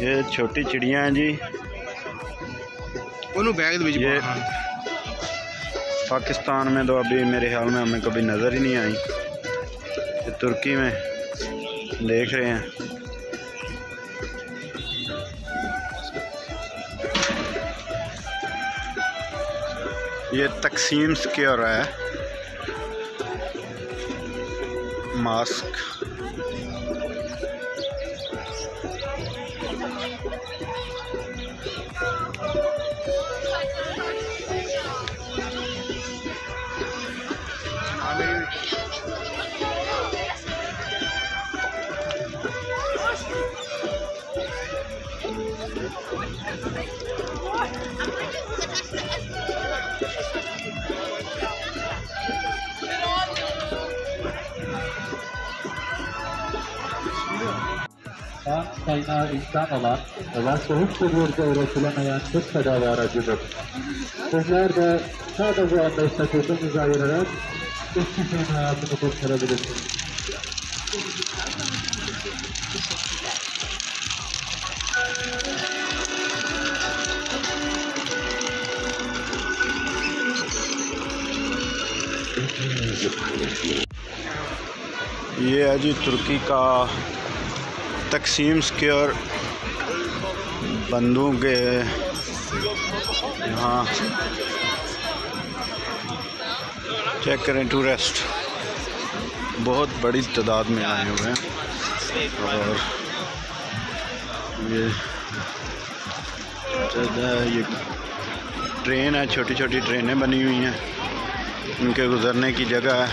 ये छोटी चिड़िया हैं जी। ये पाकिस्तान में तो अभी मेरे ख्याल में हमें कभी नज़र ही नहीं आई। ये तुर्की में देख रहे हैं। ये तकसीम स्क्वायर है, mask. Kaynağı insan olan ve soğuk seviyede üretilmeyen Türk tedavi aracıdır. Sizler de sadece 15 dakika ayırarak bu kişinin hayatını kurtarabilirsiniz. ये है जी तुर्की का तकसीम स्क्वायर। बंदूक है यहाँ। चेक करें, टूरिस्ट बहुत बड़ी तादाद में आए हुए हैं। और ये ट्रेन है, छोटी छोटी ट्रेनें बनी हुई हैं, उनके गुज़रने की जगह है।